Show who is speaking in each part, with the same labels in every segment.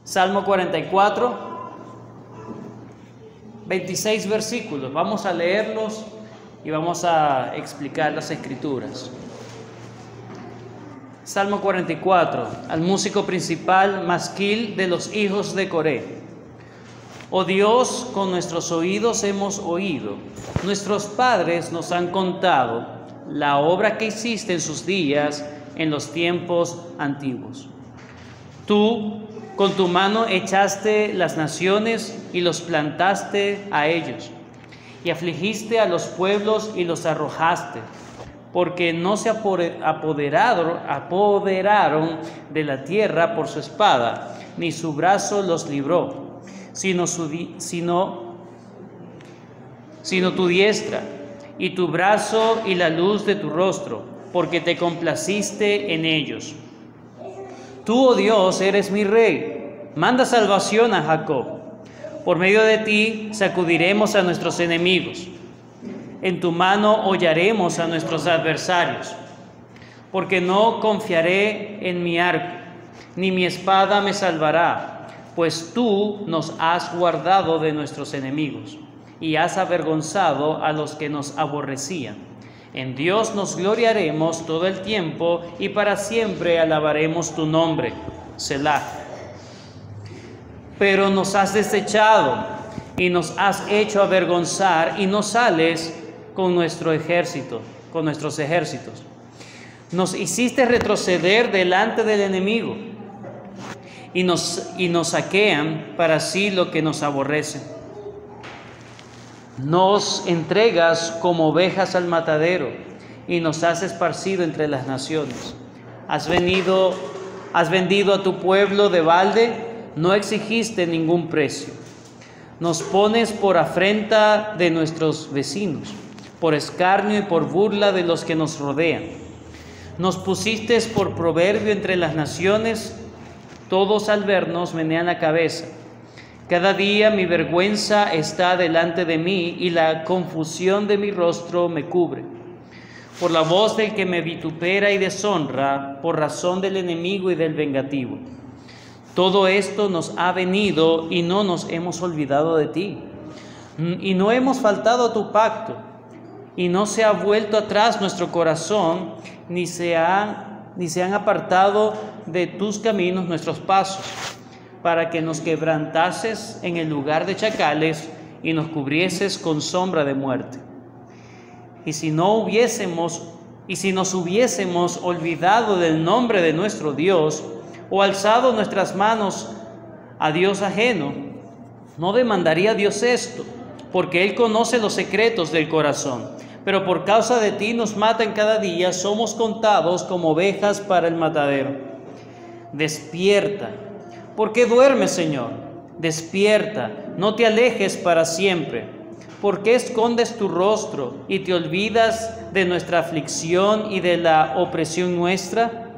Speaker 1: Salmo 44, 26 versículos. Vamos a leerlos y vamos a explicar las escrituras. Salmo 44, al músico principal, masquil de los hijos de Coré. Oh Dios, con nuestros oídos hemos oído, nuestros padres nos han contado la obra que hiciste en sus días, en los tiempos antiguos. Tú, con tu mano echaste las naciones y los plantaste a ellos, y afligiste a los pueblos y los arrojaste, porque no se apoderaron de la tierra por su espada, ni su brazo los libró, sino tu diestra, y tu brazo y la luz de tu rostro, porque te complaciste en ellos. Tú, oh Dios, eres mi rey, manda salvación a Jacob. Por medio de ti sacudiremos a nuestros enemigos. En tu mano hollaremos a nuestros adversarios. Porque no confiaré en mi arco, ni mi espada me salvará, pues tú nos has guardado de nuestros enemigos, y has avergonzado a los que nos aborrecían. En Dios nos gloriaremos todo el tiempo, y para siempre alabaremos tu nombre. Selah. Pero nos has desechado, y nos has hecho avergonzar, y no sales con nuestros ejércitos. Nos hiciste retroceder delante del enemigo, y nos saquean para sí lo que nos aborrecen. Nos entregas como ovejas al matadero, y nos has esparcido entre las naciones. Has vendido a tu pueblo de balde, no exigiste ningún precio. Nos pones por afrenta de nuestros vecinos, por escarnio y por burla de los que nos rodean. Nos pusiste por proverbio entre las naciones, todos al vernos menean la cabeza. Cada día mi vergüenza está delante de mí, y la confusión de mi rostro me cubre. Por la voz del que me vitupera y deshonra, por razón del enemigo y del vengativo. Todo esto nos ha venido, y no nos hemos olvidado de ti. Y no hemos faltado a tu pacto, y no se ha vuelto atrás nuestro corazón, ni se han apartado de tus caminos nuestros pasos, para que nos quebrantases en el lugar de chacales y nos cubrieses con sombra de muerte. Y si nos hubiésemos olvidado del nombre de nuestro Dios, o alzado nuestras manos a Dios ajeno, no demandaría Dios esto, porque Él conoce los secretos del corazón. Pero por causa de ti nos matan cada día, somos contados como ovejas para el matadero. Despierta. ¿Por qué duermes, Señor? Despierta, no te alejes para siempre. ¿Por qué escondes tu rostro y te olvidas de nuestra aflicción y de la opresión nuestra?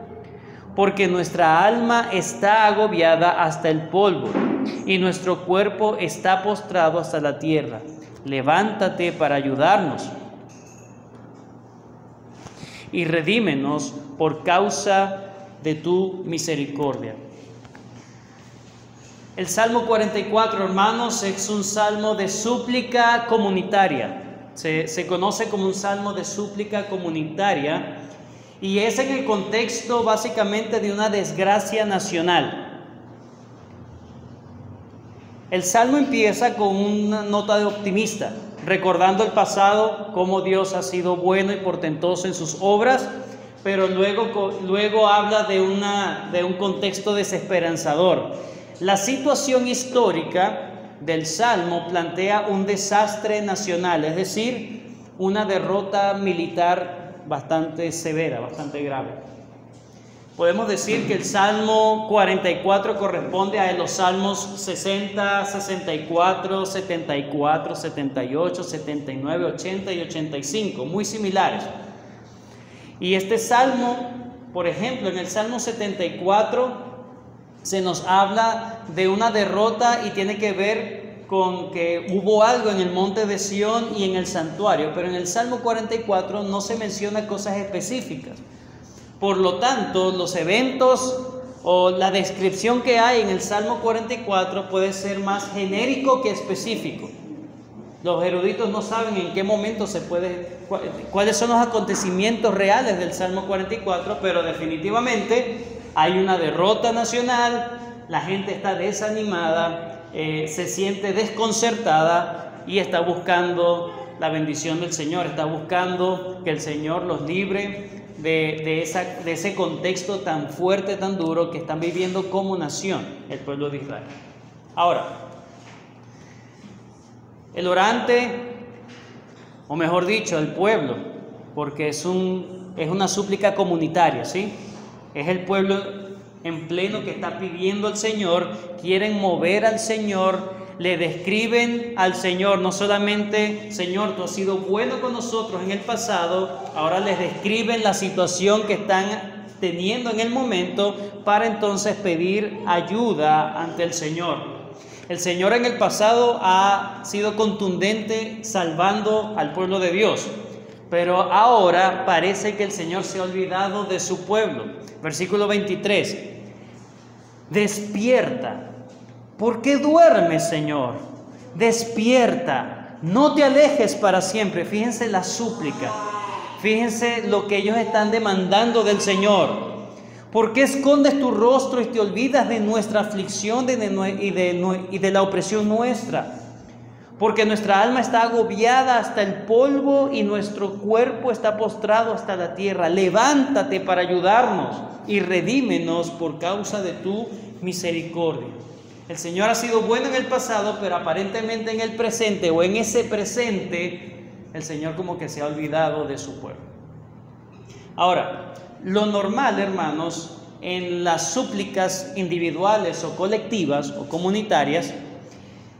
Speaker 1: Porque nuestra alma está agobiada hasta el polvo, y nuestro cuerpo está postrado hasta la tierra. Levántate para ayudarnos, y redímenos por causa de tu misericordia. El Salmo 44, hermanos, es un salmo de súplica comunitaria. Se conoce como un salmo de súplica comunitaria, y es en el contexto básicamente de una desgracia nacional. El salmo empieza con una nota de optimista, recordando el pasado, cómo Dios ha sido bueno y portentoso en sus obras, pero luego habla de un contexto desesperanzador. La situación histórica del Salmo plantea un desastre nacional, es decir, una derrota militar bastante severa, bastante grave. Podemos decir que el Salmo 44 corresponde a los Salmos 60, 64, 74, 78, 79, 80 y 85, muy similares. Y este Salmo, por ejemplo, en el Salmo 74, se nos habla de una derrota, y tiene que ver con que hubo algo en el monte de Sión y en el santuario, pero en el Salmo 44 no se menciona cosas específicas. Por lo tanto, los eventos o la descripción que hay en el Salmo 44 puede ser más genérico que específico. Los eruditos no saben en qué momento cuáles son los acontecimientos reales del Salmo 44, pero definitivamente hay una derrota nacional, la gente está desanimada, se siente desconcertada y está buscando la bendición del Señor, está buscando que el Señor los libre de ese contexto tan fuerte, tan duro que están viviendo como nación, el pueblo de Israel. Ahora, el orante, o mejor dicho, el pueblo, porque es una súplica comunitaria, ¿sí? Es el pueblo en pleno que está pidiendo al Señor, quieren mover al Señor, le describen al Señor, no solamente, Señor, tú has sido bueno con nosotros en el pasado, ahora les describen la situación que están teniendo en el momento para entonces pedir ayuda ante el Señor. El Señor en el pasado ha sido contundente salvando al pueblo de Dios, pero ahora parece que el Señor se ha olvidado de su pueblo. Versículo 23, despierta. ¿Por qué duermes, Señor? Despierta, no te alejes para siempre. Fíjense la súplica, fíjense lo que ellos están demandando del Señor. ¿Por qué escondes tu rostro y te olvidas de nuestra aflicción y de la opresión nuestra? Porque nuestra alma está agobiada hasta el polvo y nuestro cuerpo está postrado hasta la tierra. Levántate para ayudarnos y redímenos por causa de tu misericordia. El Señor ha sido bueno en el pasado, pero aparentemente en el presente o en ese presente, el Señor como que se ha olvidado de su pueblo. Ahora, lo normal, hermanos, en las súplicas individuales o colectivas o comunitarias,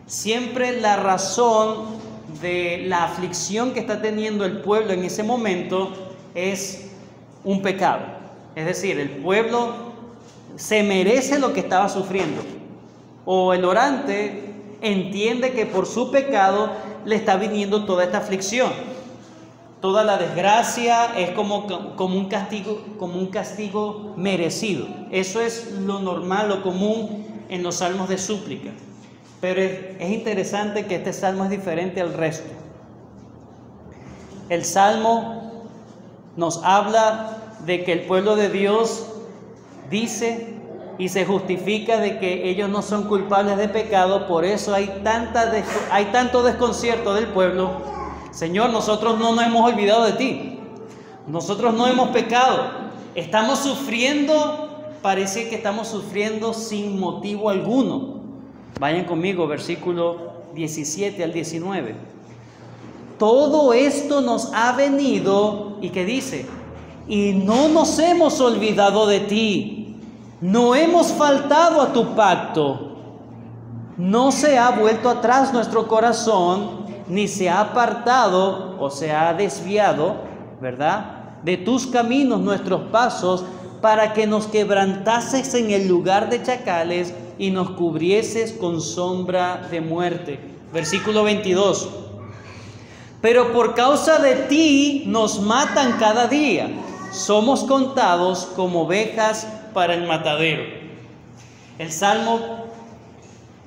Speaker 1: siempre la razón de la aflicción que está teniendo el pueblo en ese momento es un pecado. Es decir, el pueblo se merece lo que estaba sufriendo. O el orante entiende que por su pecado le está viniendo toda esta aflicción. Toda la desgracia es como un castigo merecido. Eso es lo normal, lo común en los salmos de súplica. Pero es interesante que este salmo es diferente al resto. El salmo nos habla de que el pueblo de Dios dice y se justifica de que ellos no son culpables de pecado, por eso hay tanto desconcierto del pueblo. Señor, nosotros no nos hemos olvidado de ti, nosotros no hemos pecado, estamos sufriendo, parece que estamos sufriendo sin motivo alguno. Vayan conmigo, versículo 17 al 19. Todo esto nos ha venido, ¿y qué dice? Y no nos hemos olvidado de ti. No hemos faltado a tu pacto. No se ha vuelto atrás nuestro corazón, ni se ha apartado o se ha desviado, ¿verdad?, de tus caminos nuestros pasos, para que nos quebrantases en el lugar de chacales y nos cubrieses con sombra de muerte. Versículo 22. Pero por causa de ti nos matan cada día. Somos contados como ovejas para el matadero. El Salmo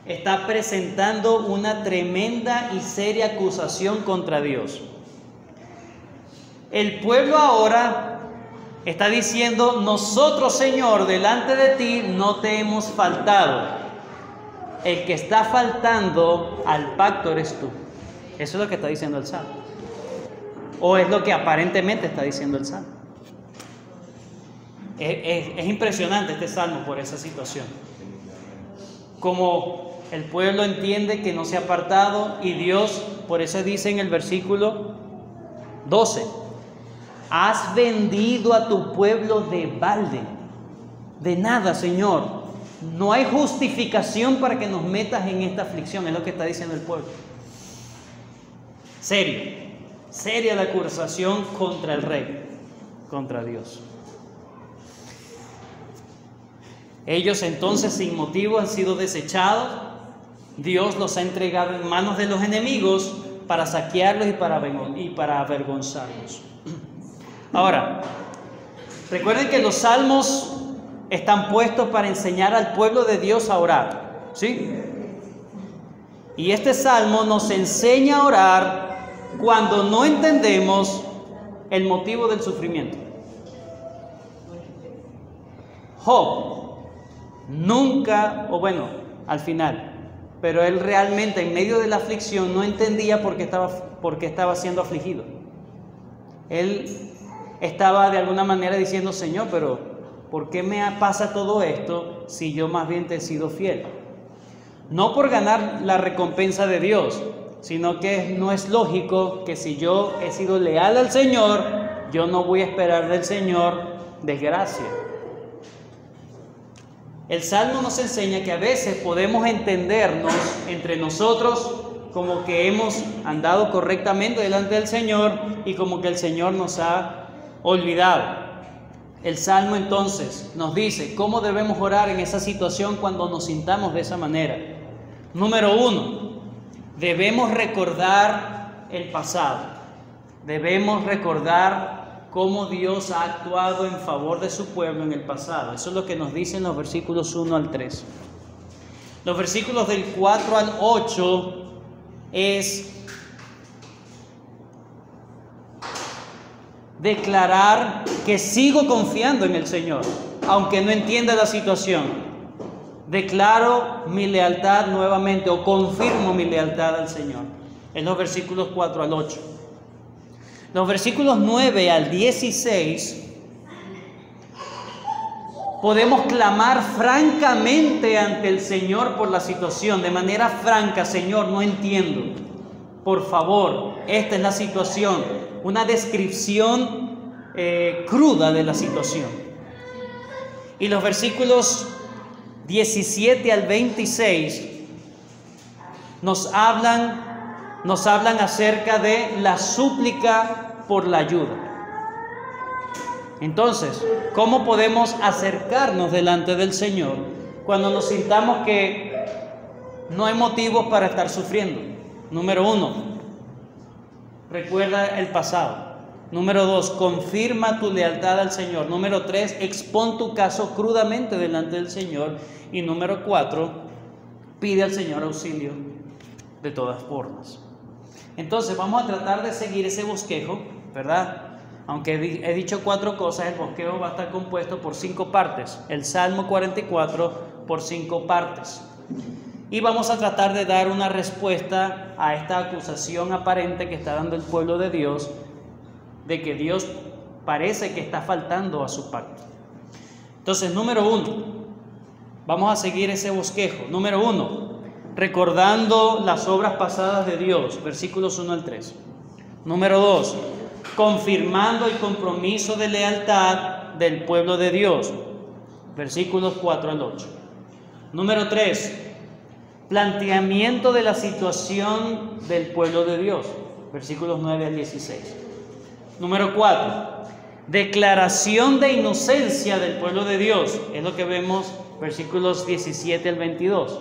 Speaker 1: está presentando una tremenda y seria acusación contra Dios. El pueblo ahora está diciendo: nosotros, Señor, delante de ti no te hemos faltado. El que está faltando al pacto eres tú. Eso es lo que está diciendo el Salmo. O es lo que aparentemente está diciendo el Salmo. Es impresionante este salmo por esa situación. Como el pueblo entiende que no se ha apartado, y Dios, por eso dice en el versículo 12: has vendido a tu pueblo de balde. De nada, Señor. No hay justificación para que nos metas en esta aflicción, es lo que está diciendo el pueblo. Seria la acusación contra el rey, contra Dios. Ellos entonces sin motivo han sido desechados. Dios los ha entregado en manos de los enemigos para saquearlos y para avergonzarlos. Ahora, recuerden que los salmos están puestos para enseñar al pueblo de Dios a orar, ¿sí? Y este salmo nos enseña a orar cuando no entendemos el motivo del sufrimiento. Job nunca, o bueno, al final, pero él realmente en medio de la aflicción no entendía por qué estaba siendo afligido. Él estaba de alguna manera diciendo: Señor, pero ¿por qué me pasa todo esto si yo más bien te he sido fiel? No por ganar la recompensa de Dios, sino que no es lógico que si yo he sido leal al Señor, yo no voy a esperar del Señor desgracia. El Salmo nos enseña que a veces podemos entendernos entre nosotros como que hemos andado correctamente delante del Señor y como que el Señor nos ha olvidado. El Salmo entonces nos dice cómo debemos orar en esa situación cuando nos sintamos de esa manera. Número 1, debemos recordar el pasado. Debemos recordar cómo Dios ha actuado en favor de su pueblo en el pasado. Eso es lo que nos dicen los versículos 1 al 3. Los versículos del 4 al 8 es declarar que sigo confiando en el Señor, aunque no entienda la situación. Declaro mi lealtad nuevamente, o confirmo mi lealtad al Señor. En los versículos 4 al 8. Los versículos 9 al 16 podemos clamar francamente ante el Señor por la situación, de manera franca: Señor, no entiendo. Por favor, esta es la situación. Una descripción cruda de la situación. Y los versículos 17 al 26 nos hablan acerca de la súplica por la ayuda. Entonces, ¿cómo podemos acercarnos delante del Señor cuando nos sintamos que no hay motivos para estar sufriendo? Número 1, recuerda el pasado. Número 2, confirma tu lealtad al Señor. Número 3, expón tu caso crudamente delante del Señor. Y número 4, pide al Señor auxilio de todas formas. Entonces vamos a tratar de seguir ese bosquejo, ¿verdad? Aunque he dicho 4 cosas, el bosquejo va a estar compuesto por 5 partes. El Salmo 44 por 5 partes. Y vamos a tratar de dar una respuesta a esta acusación aparente que está dando el pueblo de Dios, de que Dios parece que está faltando a su pacto. Entonces, número 1, vamos a seguir ese bosquejo. Número 1, recordando las obras pasadas de Dios, versículos 1 al 3. Número 2, confirmando el compromiso de lealtad del pueblo de Dios, versículos 4 al 8. Número 3, planteamiento de la situación del pueblo de Dios, versículos 9 al 16. Número 4, declaración de inocencia del pueblo de Dios, es lo que vemos versículos 17 al 22.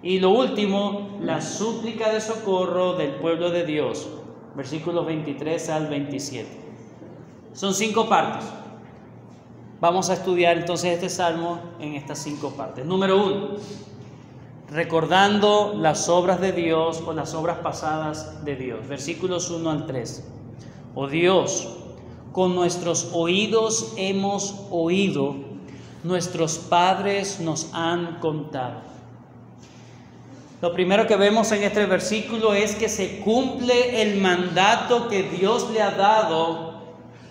Speaker 1: Y lo último, la súplica de socorro del pueblo de Dios, versículos 23 al 27. Son 5 partes. Vamos a estudiar entonces este salmo en estas 5 partes. Número 1, recordando las obras de Dios o las obras pasadas de Dios, versículos 1 al 3. Oh Dios, con nuestros oídos hemos oído, nuestros padres nos han contado. Lo primero que vemos en este versículo es que se cumple el mandato que Dios le ha dado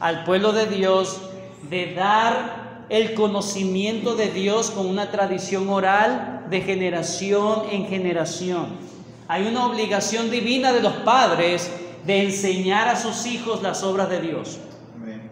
Speaker 1: al pueblo de Dios de dar el conocimiento de Dios con una tradición oral de generación en generación. Hay una obligación divina de los padres de enseñar a sus hijos las obras de Dios. Amén.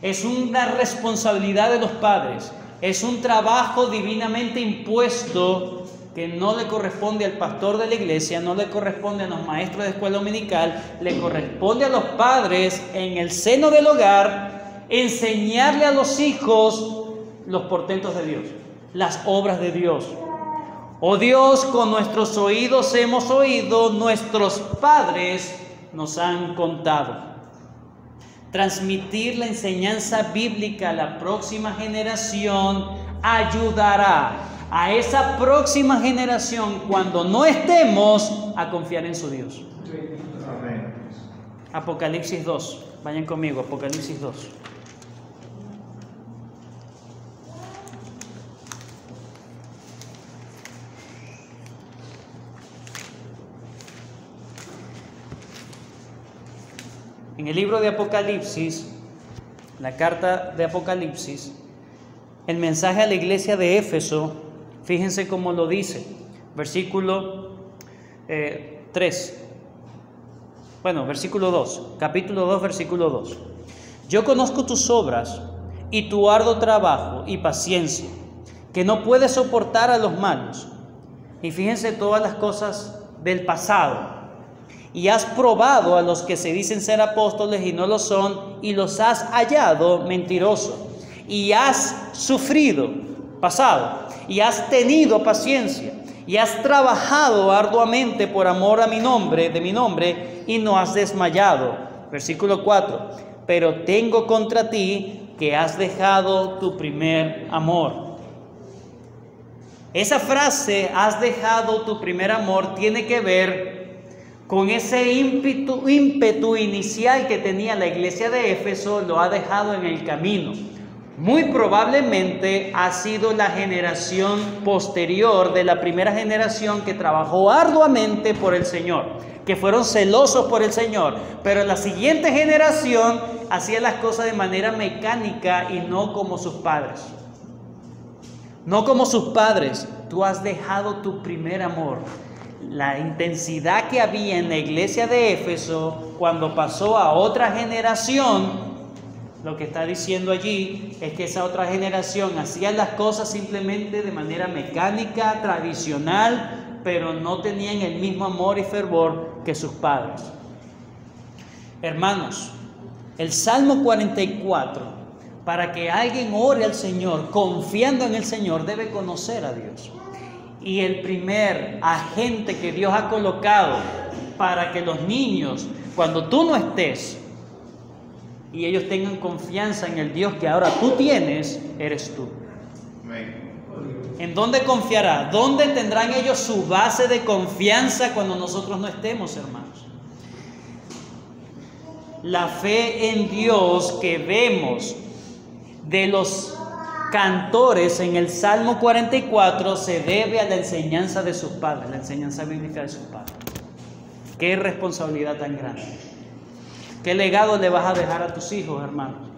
Speaker 1: Es una responsabilidad de los padres, es un trabajo divinamente impuesto que no le corresponde al pastor de la iglesia, no le corresponde a los maestros de escuela dominical, le corresponde a los padres en el seno del hogar enseñarle a los hijos los portentos de Dios, las obras de Dios. Oh Dios, con nuestros oídos hemos oído, nuestros padres nos han contado. Transmitir la enseñanza bíblica a la próxima generación ayudará a esa próxima generación, cuando no estemos, a confiar en su Dios. Amén. Apocalipsis 2. Vayan conmigo, Apocalipsis 2. En el libro de Apocalipsis, la carta de Apocalipsis, el mensaje a la iglesia de Éfeso, fíjense cómo lo dice, versículo 3. Bueno, versículo 2, capítulo 2, versículo 2. Yo conozco tus obras y tu arduo trabajo y paciencia, que no puedes soportar a los malos. Y fíjense todas las cosas del pasado. Y has probado a los que se dicen ser apóstoles y no lo son, y los has hallado mentirosos. Y has sufrido, pasado, y has tenido paciencia, y has trabajado arduamente por amor a mi nombre, de mi nombre, y no has desmayado. Versículo 4. Pero tengo contra ti que has dejado tu primer amor. Esa frase, has dejado tu primer amor, tiene que ver con ese ímpetu inicial que tenía la iglesia de Éfeso. Lo ha dejado en el camino. Muy probablemente ha sido la generación posterior de la primera generación que trabajó arduamente por el Señor, que fueron celosos por el Señor, pero la siguiente generación hacía las cosas de manera mecánica y no como sus padres. No como sus padres. Tú has dejado tu primer amor. La intensidad que había en la iglesia de Éfeso cuando pasó a otra generación, lo que está diciendo allí es que esa otra generación hacía las cosas simplemente de manera mecánica, tradicional, pero no tenían el mismo amor y fervor que sus padres. Hermanos, el Salmo 44, para que alguien ore al Señor confiando en el Señor, debe conocer a Dios. Y el primer agente que Dios ha colocado para que los niños, cuando tú no estés, y ellos tengan confianza en el Dios que ahora tú tienes, eres tú. ¿En dónde confiará? ¿Dónde tendrán ellos su base de confianza cuando nosotros no estemos, hermanos? La fe en Dios que vemos de los cantores en el Salmo 44 se debe a la enseñanza de sus padres, la enseñanza bíblica de sus padres. Qué responsabilidad tan grande. ¿Qué legado le vas a dejar a tus hijos, hermanos?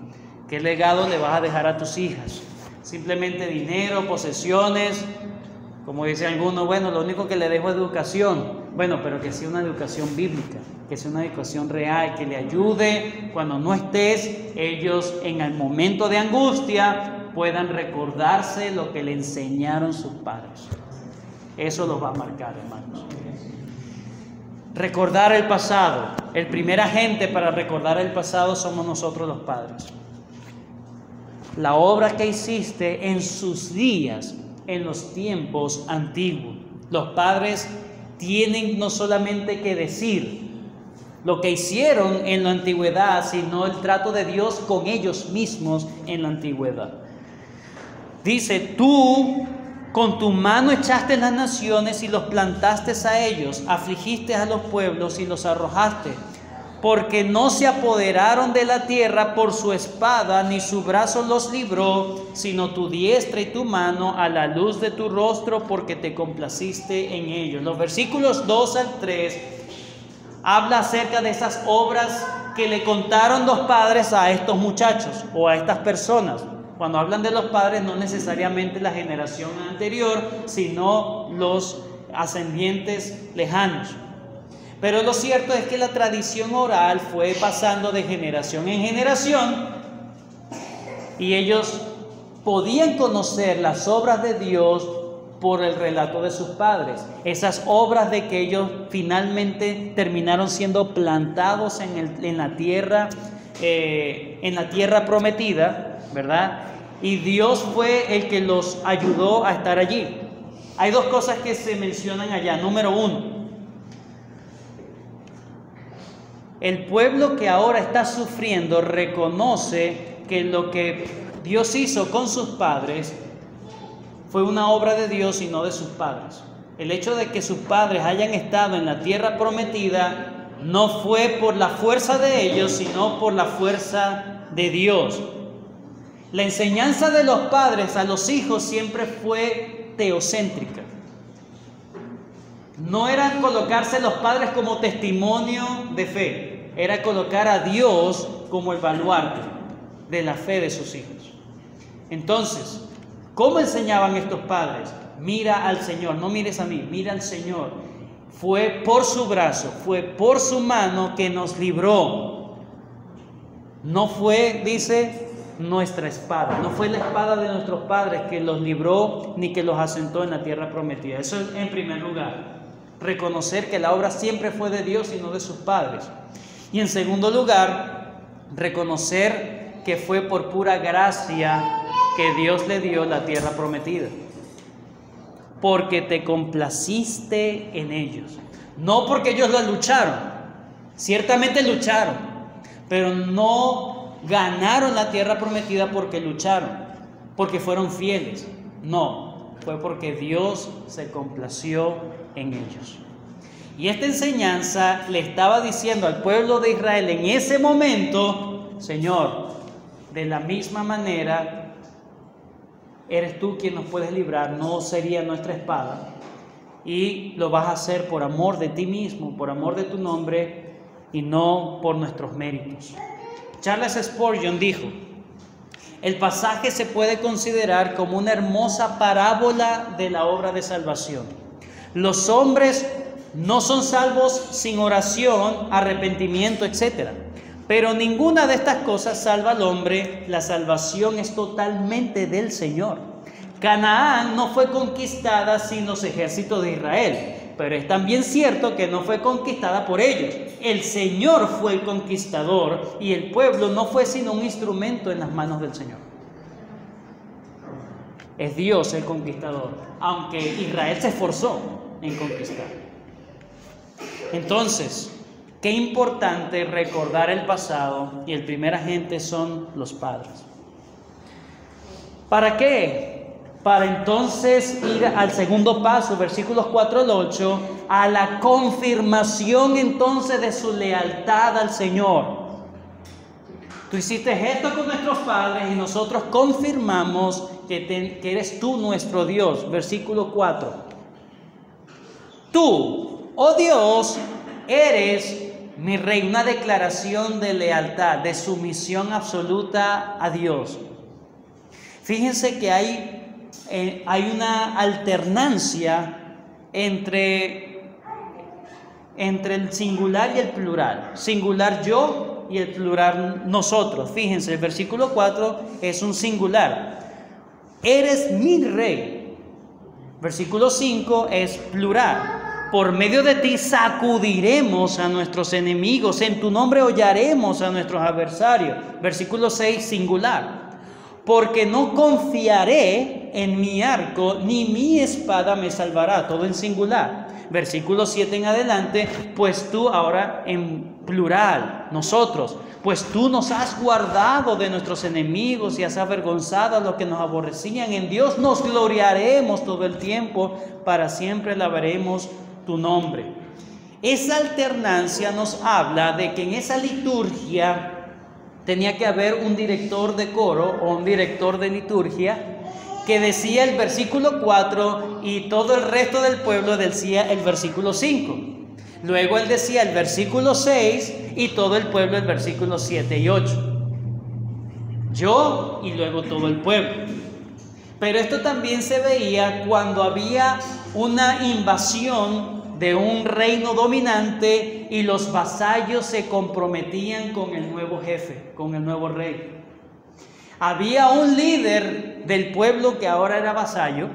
Speaker 1: ¿Qué legado le vas a dejar a tus hijas? Simplemente dinero, posesiones, como dicen algunos, bueno, lo único que le dejo es educación. Bueno, pero que sea una educación bíblica, que sea una educación real, que le ayude cuando no estés, ellos en el momento de angustia puedan recordarse lo que le enseñaron sus padres. Eso los va a marcar, hermanos. Recordar el pasado. El primer agente para recordar el pasado somos nosotros los padres. La obra que hiciste en sus días, en los tiempos antiguos. Los padres tienen no solamente que decir lo que hicieron en la antigüedad, sino el trato de Dios con ellos mismos en la antigüedad. Dice, tú con tu mano echaste las naciones y los plantaste a ellos, afligiste a los pueblos y los arrojaste, porque no se apoderaron de la tierra por su espada, ni su brazo los libró, sino tu diestra y tu mano a la luz de tu rostro, porque te complaciste en ellos. Los versículos 2 al 3 habla acerca de esas obras que le contaron los padres a estos muchachos o a estas personas. Cuando hablan de los padres, no necesariamente la generación anterior, sino los ascendientes lejanos. Pero lo cierto es que la tradición oral fue pasando de generación en generación y ellos podían conocer las obras de Dios por el relato de sus padres. Esas obras de que ellos finalmente terminaron siendo plantados en la tierra prometida, ¿verdad? Y Dios fue el que los ayudó a estar allí. Hay dos cosas que se mencionan allá. Número uno, El pueblo que ahora está sufriendo reconoce que lo que Dios hizo con sus padres fue una obra de Dios y no de sus padres. El hecho de que sus padres hayan estado en la tierra prometida no fue por la fuerza de ellos, sino por la fuerza de Dios. La enseñanza de los padres a los hijos siempre fue teocéntrica. No era colocarse los padres como testimonio de fe, era colocar a Dios como el baluarte de la fe de sus hijos. Entonces, ¿cómo enseñaban estos padres? Mira al Señor, no mires a mí, mira al Señor. Fue por su brazo, fue por su mano que nos libró. No fue, dice, nuestra espada, no fue la espada de nuestros padres que los libró ni que los asentó en la tierra prometida. Eso en primer lugar, reconocer que la obra siempre fue de Dios y no de sus padres. Y en segundo lugar, reconocer que fue por pura gracia que Dios le dio la tierra prometida, porque te complaciste en ellos. No porque ellos la lucharon, ciertamente lucharon, pero no ganaron la tierra prometida porque lucharon, porque fueron fieles. No, fue porque Dios se complació en ellos. Y esta enseñanza le estaba diciendo al pueblo de Israel en ese momento: Señor, de la misma manera eres tú quien nos puedes librar, no sería nuestra espada, y lo vas a hacer por amor de ti mismo, por amor de tu nombre y no por nuestros méritos. Charles Spurgeon dijo: el pasaje se puede considerar como una hermosa parábola de la obra de salvación. Los hombres no son salvos sin oración, arrepentimiento, etc. Pero ninguna de estas cosas salva al hombre. La salvación es totalmente del Señor. Canaán no fue conquistada sin los ejércitos de Israel, pero es también cierto que no fue conquistada por ellos. El Señor fue el conquistador y el pueblo no fue sino un instrumento en las manos del Señor. Es Dios el conquistador, aunque Israel se esforzó en conquistar. Entonces, qué importante recordar el pasado, y el primer agente son los padres. ¿Para qué? Para entonces ir al segundo paso, versículos 4 al 8, a la confirmación entonces de su lealtad al Señor. Tú hiciste esto con nuestros padres y nosotros confirmamos que eres tú nuestro Dios. Versículo 4. Tú, oh Dios, eres mi rey. Una declaración de lealtad, de sumisión absoluta a Dios. Fíjense que hay una alternancia entre el singular y el plural. Singular yo y el plural nosotros. Fíjense, el versículo 4 es un singular. Eres mi rey. Versículo 5 es plural. Por medio de ti sacudiremos a nuestros enemigos, en tu nombre hollaremos a nuestros adversarios. Versículo 6, singular. Porque no confiaré en mi arco, ni mi espada me salvará. Todo en singular. Versículo 7 en adelante, pues tú, ahora en plural, nosotros, pues tú nos has guardado de nuestros enemigos y has avergonzado a los que nos aborrecían. En Dios nos gloriaremos todo el tiempo, para siempre alabaremos tu nombre. Esa alternancia nos habla de que en esa liturgia tenía que haber un director de coro o un director de liturgia que decía el versículo 4 y todo el resto del pueblo decía el versículo 5. Luego él decía el versículo 6 y todo el pueblo el versículo 7 y 8. Yo y luego todo el pueblo. Pero esto también se veía cuando había una invasión de un reino dominante y los vasallos se comprometían con el nuevo jefe, con el nuevo rey. Había un líder del pueblo que ahora era vasallo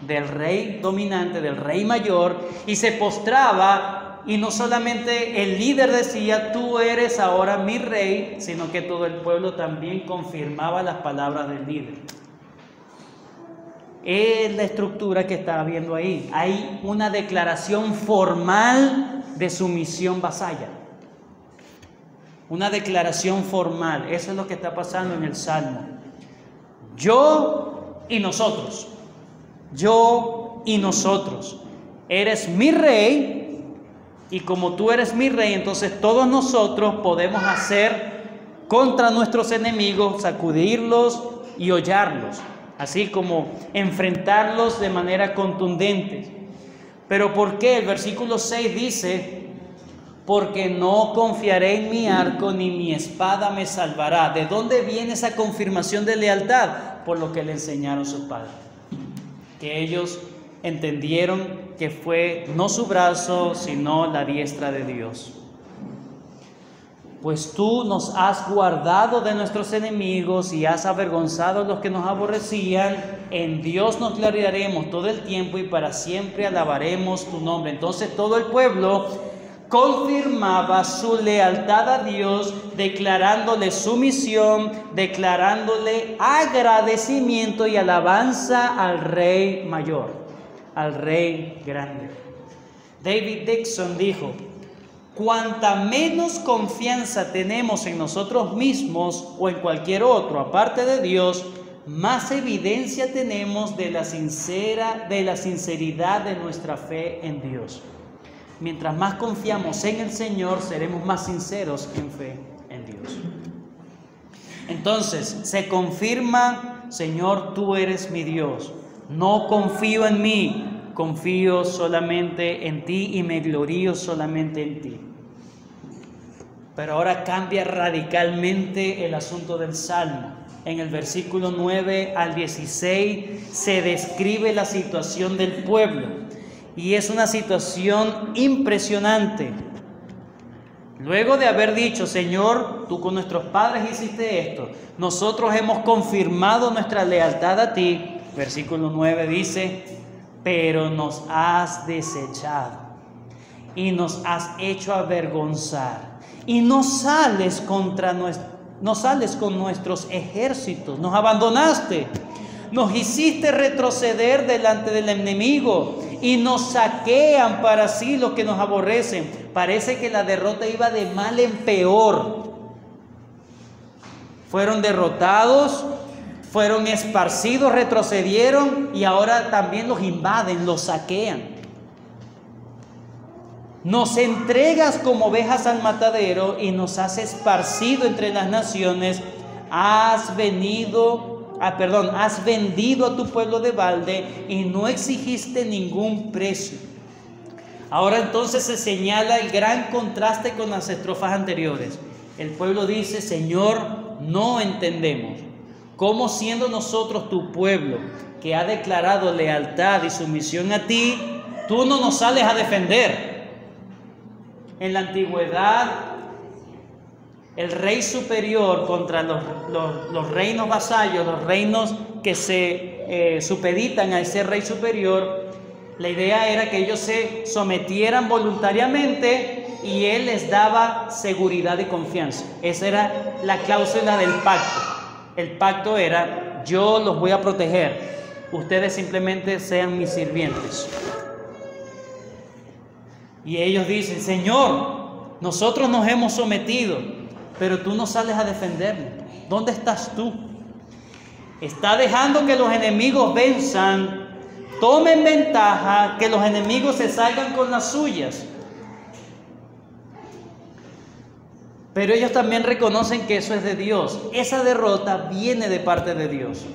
Speaker 1: del rey dominante, del rey mayor, y se postraba, y no solamente el líder decía tú eres ahora mi rey, sino que todo el pueblo también confirmaba las palabras del líder. Es la estructura que está viendo ahí. Hay una declaración formal de sumisión vasalla. una declaración formal. Eso es lo que está pasando en el Salmo. Yo y nosotros. Yo y nosotros. Eres mi rey, y como tú eres mi rey, entonces todos nosotros podemos hacer contra nuestros enemigos, sacudirlos y hollarlos, así como enfrentarlos de manera contundente. Pero ¿por qué? El versículo 6 dice: porque no confiaré en mi arco, ni mi espada me salvará. ¿De dónde viene esa confirmación de lealtad? Por lo que le enseñaron sus padres, que ellos entendieron que fue no su brazo, sino la diestra de Dios. Pues tú nos has guardado de nuestros enemigos y has avergonzado a los que nos aborrecían. En Dios nos gloriaremos todo el tiempo y para siempre alabaremos tu nombre. Entonces todo el pueblo confirmaba su lealtad a Dios, declarándole sumisión, declarándole agradecimiento y alabanza al Rey mayor, al Rey grande. David Dixon dijo: cuanta menos confianza tenemos en nosotros mismos o en cualquier otro aparte de Dios, más evidencia tenemos de la sinceridad de nuestra fe en Dios. Mientras más confiamos en el Señor, seremos más sinceros en fe en Dios. Entonces, se confirma: Señor, tú eres mi Dios. No confío en mí, confío solamente en ti y me glorío solamente en ti. Pero ahora cambia radicalmente el asunto del Salmo. En el versículo 9 al 16 se describe la situación del pueblo. Y es una situación impresionante. Luego de haber dicho: Señor, tú con nuestros padres hiciste esto, nosotros hemos confirmado nuestra lealtad a ti. Versículo 9 dice: pero nos has desechado y nos has hecho avergonzar y no sales con nuestros ejércitos, nos abandonaste, nos hiciste retroceder delante del enemigo y nos saquean para sí los que nos aborrecen. Parece que la derrota iba de mal en peor. Fueron derrotados, fueron esparcidos, retrocedieron y ahora también los invaden, los saquean. Nos entregas como ovejas al matadero y nos has esparcido entre las naciones. Has vendido a tu pueblo de balde y no exigiste ningún precio. Ahora entonces se señala el gran contraste con las estrofas anteriores. El pueblo dice: Señor, no entendemos cómo, siendo nosotros tu pueblo que ha declarado lealtad y sumisión a ti, tú no nos sales a defender. En la antigüedad, el rey superior contra los reinos vasallos, los reinos que se supeditan a ese rey superior, la idea era que ellos se sometieran voluntariamente y él les daba seguridad y confianza. Esa era la cláusula del pacto. El pacto era: yo los voy a proteger, ustedes simplemente sean mis sirvientes. Y ellos dicen: Señor, nosotros nos hemos sometido, pero tú no sales a defendernos. ¿Dónde estás tú? Está dejando que los enemigos venzan, tomen ventaja, que los enemigos se salgan con las suyas. Pero ellos también reconocen que eso es de Dios. Esa derrota viene de parte de Dios.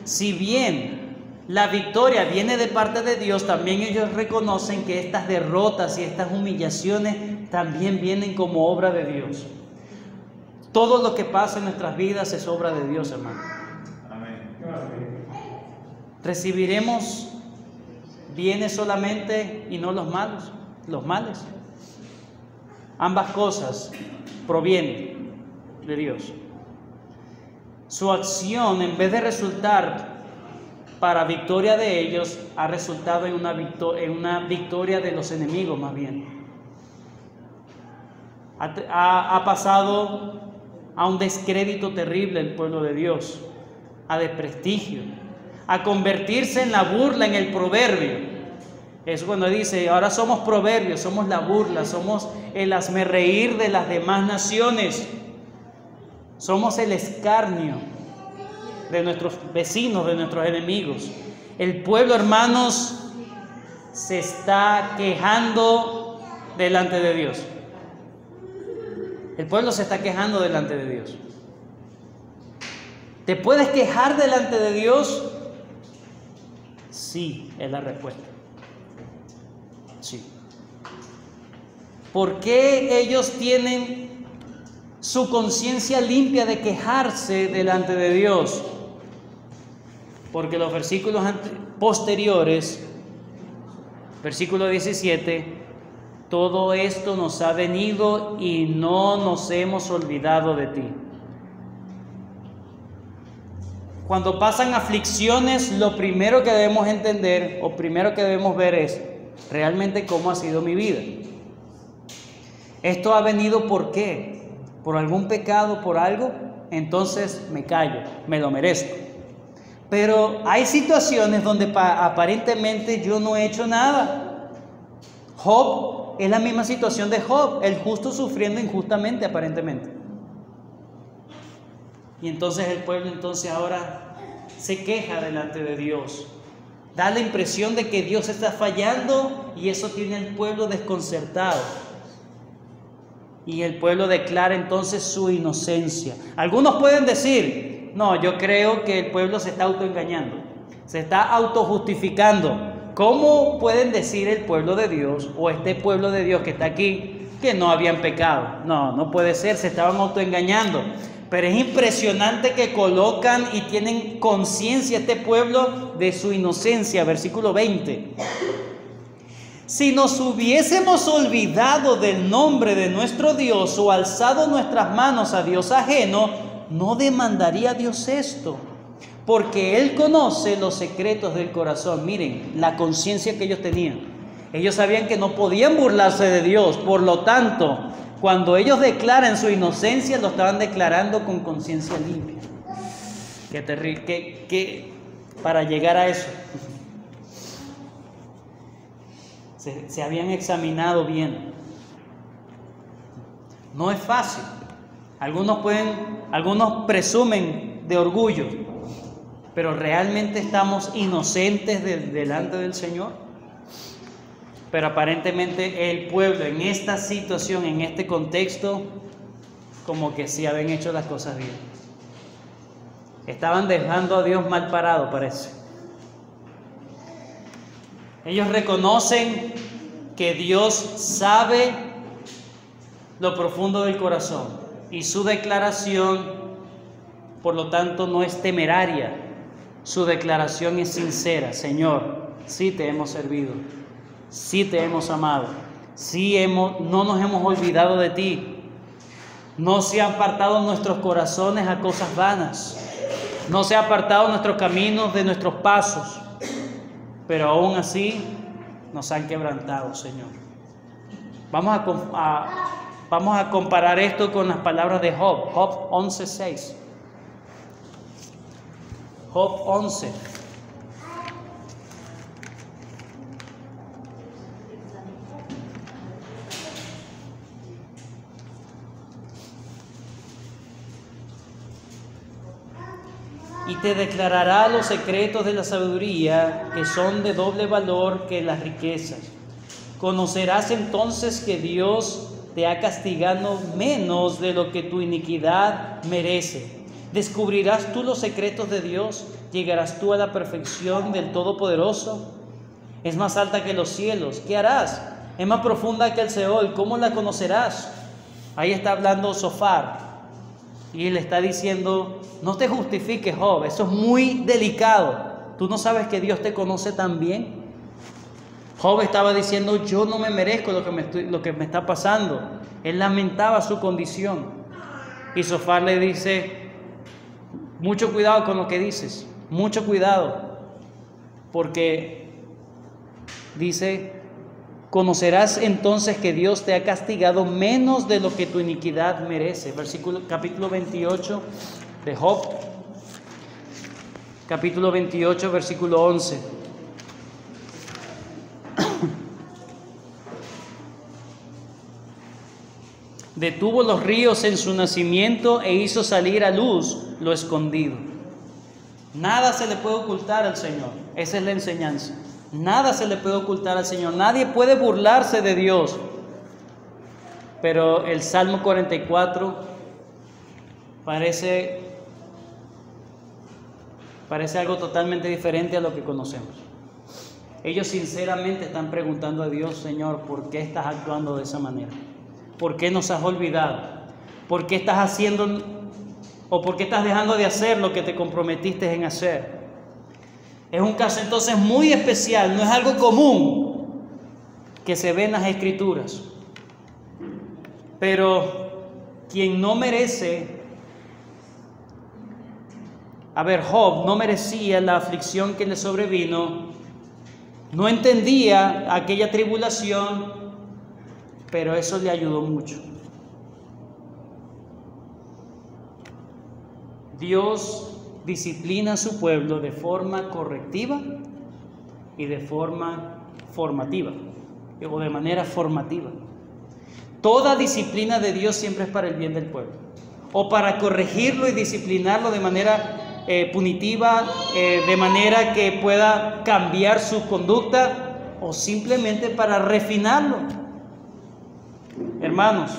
Speaker 1: Si bien la victoria viene de parte de Dios, también ellos reconocen que estas derrotas y estas humillaciones también vienen como obra de Dios. Todo lo que pasa en nuestras vidas es obra de Dios, hermano. Amén. Recibiremos bienes solamente y no los males. Ambas cosas provienen de Dios. Su acción, en vez de resultar para victoria de ellos, ha resultado en una victoria de los enemigos, más bien. Ha pasado a un descrédito terrible el pueblo de Dios, a desprestigio, a convertirse en la burla, en el proverbio. Es cuando dice, ahora somos proverbios, somos la burla, somos el hazmerreír de las demás naciones. Somos el escarnio de nuestros vecinos, de nuestros enemigos. El pueblo, hermanos, se está quejando delante de Dios. El pueblo se está quejando delante de Dios. ¿Te puedes quejar delante de Dios? Sí, es la respuesta. Sí. ¿Por qué ellos tienen su conciencia limpia de quejarse delante de Dios? Porque los versículos posteriores, versículo 17, todo esto nos ha venido y no nos hemos olvidado de ti. Cuando pasan aflicciones, lo primero que debemos entender o primero que debemos ver es realmente cómo ha sido mi vida. Esto ha venido ¿por qué? ¿Por algún pecado, por algo? Entonces me callo, me lo merezco. Pero hay situaciones donde aparentemente yo no he hecho nada. Job es la misma situación de Job, el justo sufriendo injustamente aparentemente. Y entonces el pueblo ahora se queja delante de Dios. Da la impresión de que Dios está fallando y eso tiene al pueblo desconcertado. Y el pueblo declara entonces su inocencia. Algunos pueden decir, no, yo creo que el pueblo se está autoengañando, se está autojustificando. ¿Cómo pueden decir el pueblo de Dios o este pueblo de Dios que está aquí que no habían pecado? No, no puede ser, se estaban autoengañando. Pero es impresionante que colocan y tienen conciencia este pueblo de su inocencia. Versículo 20. Si nos hubiésemos olvidado del nombre de nuestro Dios o alzado nuestras manos a Dios ajeno, no demandaría Dios esto, porque Él conoce los secretos del corazón. Miren, la conciencia que ellos tenían. Ellos sabían que no podían burlarse de Dios, por lo tanto, cuando ellos declaran su inocencia, lo estaban declarando con conciencia limpia. Qué terrible, para llegar a eso, se habían examinado bien. No es fácil. Algunos presumen de orgullo, pero ¿realmente estamos inocentes delante del Señor? Pero aparentemente el pueblo en esta situación, en este contexto, como que sí habían hecho las cosas bien. Estaban dejando a Dios mal parado, parece. Ellos reconocen que Dios sabe lo profundo del corazón y su declaración, por lo tanto, no es temeraria. Su declaración es sincera. Señor, sí te hemos servido. Sí te hemos amado, no nos hemos olvidado de ti, no se han apartado nuestros corazones a cosas vanas, no se ha apartado nuestros caminos de nuestros pasos, pero aún así nos han quebrantado, Señor. Vamos a comparar esto con las palabras de Job, Job 11:6. Job 11. Y te declarará los secretos de la sabiduría, que son de doble valor que las riquezas. Conocerás entonces que Dios te ha castigado menos de lo que tu iniquidad merece. Descubrirás tú los secretos de Dios, llegarás tú a la perfección del Todopoderoso. Es más alta que los cielos, ¿qué harás? Es más profunda que el Seol, ¿cómo la conocerás? Ahí está hablando Sofar. Y le está diciendo, no te justifiques, Job, eso es muy delicado. ¿Tú no sabes que Dios te conoce tan bien? Job estaba diciendo, yo no me merezco lo que me está pasando. Él lamentaba su condición. Y Sofar le dice, mucho cuidado con lo que dices, mucho cuidado. Porque dice, conocerás entonces que Dios te ha castigado menos de lo que tu iniquidad merece. Capítulo 28 de Job, capítulo 28, versículo 11. Detuvo los ríos en su nacimiento e hizo salir a luz lo escondido. Nada se le puede ocultar al Señor. Esa es la enseñanza. Nada se le puede ocultar al Señor. Nadie puede burlarse de Dios. Pero el Salmo 44 parece algo totalmente diferente a lo que conocemos. Ellos sinceramente están preguntando a Dios: Señor, ¿por qué estás actuando de esa manera? ¿Por qué nos has olvidado? ¿Por qué estás haciendo o por qué estás dejando de hacer lo que te comprometiste en hacer? Es un caso entonces muy especial, no es algo común que se ve en las Escrituras. Pero quien no merece, Job no merecía la aflicción que le sobrevino, no entendía aquella tribulación, pero eso le ayudó mucho. Dios disciplina a su pueblo de forma correctiva y de forma formativa, o de manera formativa. Toda disciplina de Dios siempre es para el bien del pueblo, o para corregirlo y disciplinarlo de manera punitiva, de manera que pueda cambiar su conducta, o simplemente para refinarlo. Hermanos,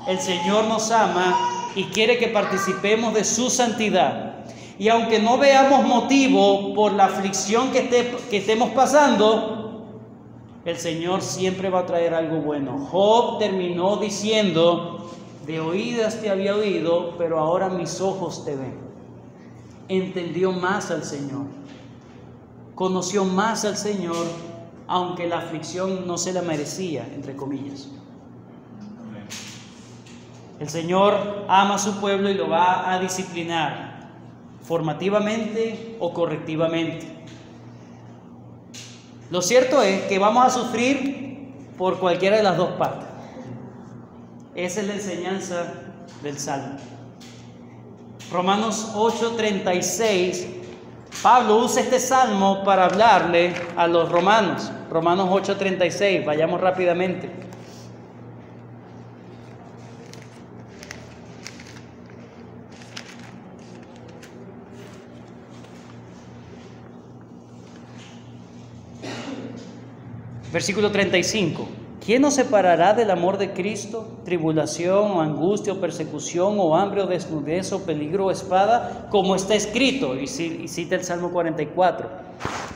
Speaker 1: el Señor nos ama y quiere que participemos de su santidad. Y aunque no veamos motivo por la aflicción que estemos pasando, el Señor siempre va a traer algo bueno. Job terminó diciendo: de oídas te había oído, pero ahora mis ojos te ven. Entendió más al Señor, conoció más al Señor, aunque la aflicción no se la merecía, entre comillas. El Señor ama a su pueblo y lo va a disciplinar, formativamente o correctivamente. Lo cierto es que vamos a sufrir por cualquiera de las dos partes. Esa es la enseñanza del Salmo. Romanos 8:36, Pablo usa este salmo para hablarle a los romanos. Romanos 8:36, vayamos rápidamente. Versículo 35. ¿Quién nos separará del amor de Cristo? ¿Tribulación, o angustia, o persecución, o hambre, o desnudez, o peligro, o espada? Como está escrito, y cita el Salmo 44.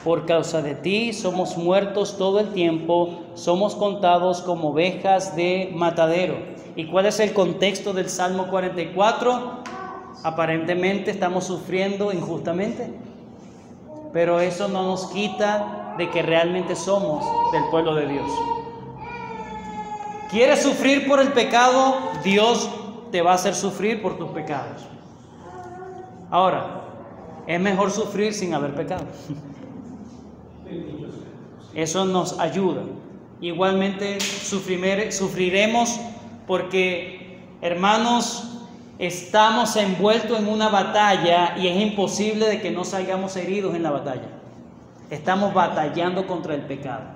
Speaker 1: Por causa de ti somos muertos todo el tiempo, somos contados como ovejas de matadero. ¿Y cuál es el contexto del Salmo 44? Aparentemente estamos sufriendo injustamente, pero eso no nos quita de que realmente somos del pueblo de Dios. ¿Quieres sufrir por el pecado? Dios te va a hacer sufrir por tus pecados. Ahora, es mejor sufrir sin haber pecado. Eso nos ayuda. Igualmente sufriremos porque, hermanos, estamos envueltos en una batalla y es imposible de que no salgamos heridos en la batalla. Estamos batallando contra el pecado.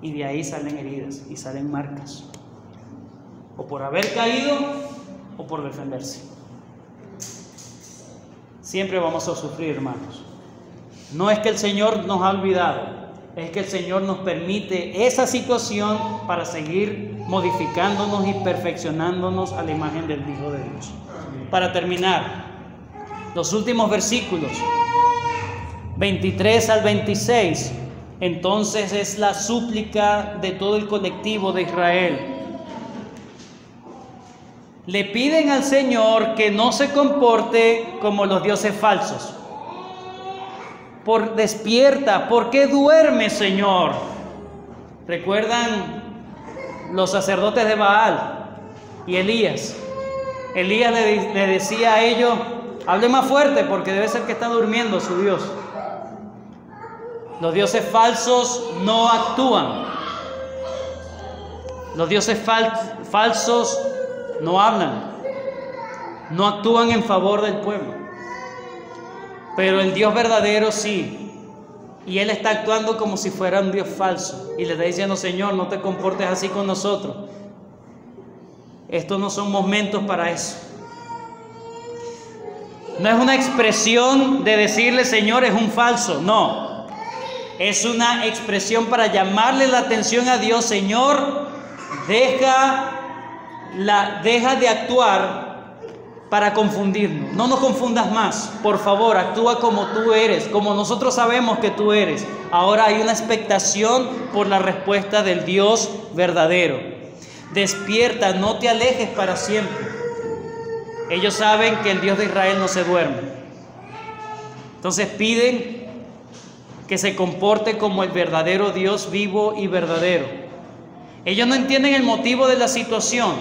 Speaker 1: Y de ahí salen heridas y salen marcas. O por haber caído o por defenderse. Siempre vamos a sufrir, hermanos. No es que el Señor nos ha olvidado, es que el Señor nos permite esa situación para seguir modificándonos y perfeccionándonos a la imagen del Hijo de Dios. Para terminar, los últimos versículos 23 al 26, entonces es la súplica de todo el colectivo de Israel. Le piden al Señor que no se comporte como los dioses falsos. Despierta, ¿por qué duermes, Señor? ¿Recuerdan los sacerdotes de Baal y Elías? Elías le decía a ellos: hable más fuerte porque debe ser que está durmiendo su Dios. Los dioses falsos no actúan. Los dioses falsos no hablan. No actúan en favor del pueblo. Pero el Dios verdadero sí. Y Él está actuando como si fuera un Dios falso. Y le está diciendo: Señor, no te comportes así con nosotros. Estos no son momentos para eso. No es una expresión de decirle, Señor, es un falso. No. Es una expresión para llamarle la atención a Dios. Señor, deja de actuar para confundirnos. No nos confundas más. Por favor, actúa como tú eres, como nosotros sabemos que tú eres. Ahora hay una expectación por la respuesta del Dios verdadero. Despierta, no te alejes para siempre. Ellos saben que el Dios de Israel no se duerme. Entonces piden que se comporte como el verdadero Dios vivo y verdadero. Ellos no entienden el motivo de la situación,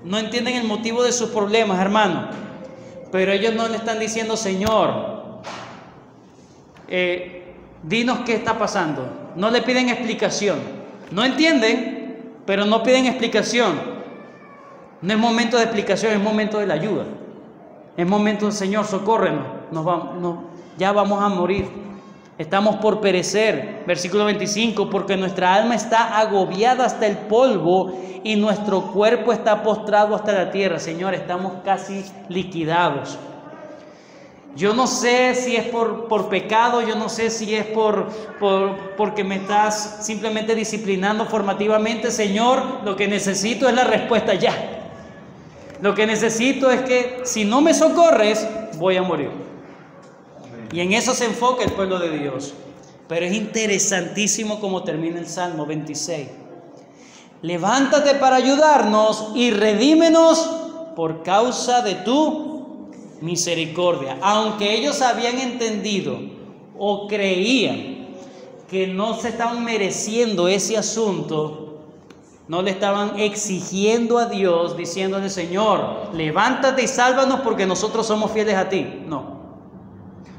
Speaker 1: no entienden el motivo de sus problemas, hermano. Pero ellos no le están diciendo, Señor, dinos qué está pasando. No le piden explicación. No entienden, pero no piden explicación. No es momento de explicación, es momento de la ayuda. Es momento del Señor, socórrenos. Ya vamos a morir. Estamos por perecer. Versículo 25, porque nuestra alma está agobiada hasta el polvo y nuestro cuerpo está postrado hasta la tierra. Señor, estamos casi liquidados. Yo no sé si es por pecado, yo no sé si es porque me estás simplemente disciplinando formativamente. Señor, lo que necesito es la respuesta ya. Lo que necesito es que si no me socorres, voy a morir. Y en eso se enfoca el pueblo de Dios. Pero es interesantísimo cómo termina el Salmo 26. Levántate para ayudarnos y redímenos por causa de tu misericordia. Aunque ellos habían entendido o creían que no se estaban mereciendo ese asunto, no le estaban exigiendo a Dios, diciéndole, Señor, levántate y sálvanos porque nosotros somos fieles a ti.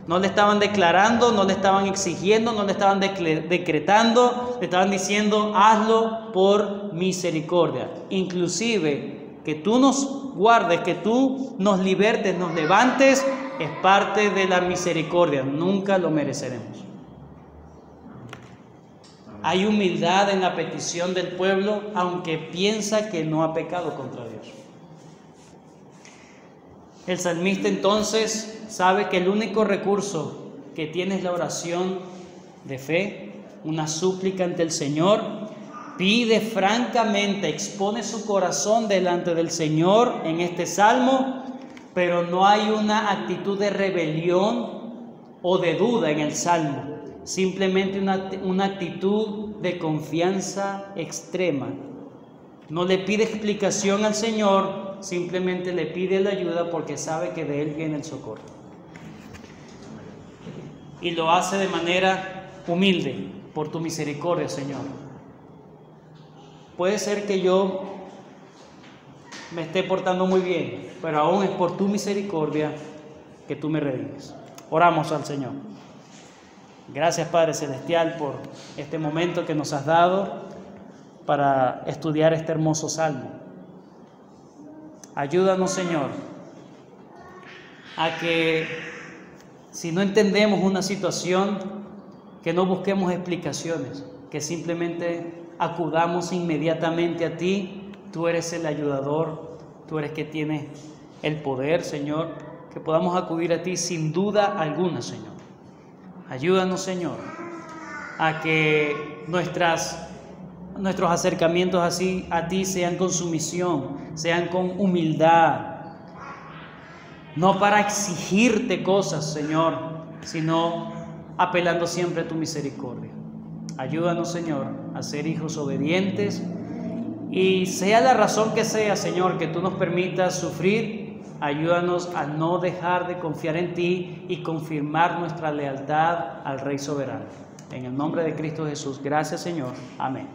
Speaker 1: No le estaban declarando, no le estaban exigiendo, no le estaban decretando, le estaban diciendo, hazlo por misericordia. Inclusive, que tú nos guardes, que tú nos libertes, nos levantes, es parte de la misericordia. Nunca lo mereceremos. Hay humildad en la petición del pueblo, aunque piensa que no ha pecado contra Dios. El salmista entonces sabe que el único recurso que tiene es la oración de fe, una súplica ante el Señor. Pide francamente, expone su corazón delante del Señor en este salmo, pero no hay una actitud de rebelión o de duda en el salmo. Simplemente una actitud de confianza extrema. No le pide explicación al Señor, simplemente le pide la ayuda porque sabe que de Él viene el socorro. Y lo hace de manera humilde, por tu misericordia, Señor. Puede ser que yo me esté portando muy bien, pero aún es por tu misericordia que tú me redimes. Oramos al Señor. Gracias, Padre Celestial, por este momento que nos has dado para estudiar este hermoso salmo. Ayúdanos, Señor, a que si no entendemos una situación, que no busquemos explicaciones, que simplemente acudamos inmediatamente a ti. Tú eres el ayudador, tú eres que tienes el poder, Señor, que podamos acudir a ti sin duda alguna, Señor. Ayúdanos, Señor, a que nuestros acercamientos así a ti sean con sumisión, sean con humildad, no para exigirte cosas, Señor, sino apelando siempre a tu misericordia. Ayúdanos, Señor, a ser hijos obedientes y sea la razón que sea, Señor, que tú nos permitas sufrir. Ayúdanos a no dejar de confiar en ti y confirmar nuestra lealtad al Rey soberano. En el nombre de Cristo Jesús, gracias, Señor. Amén.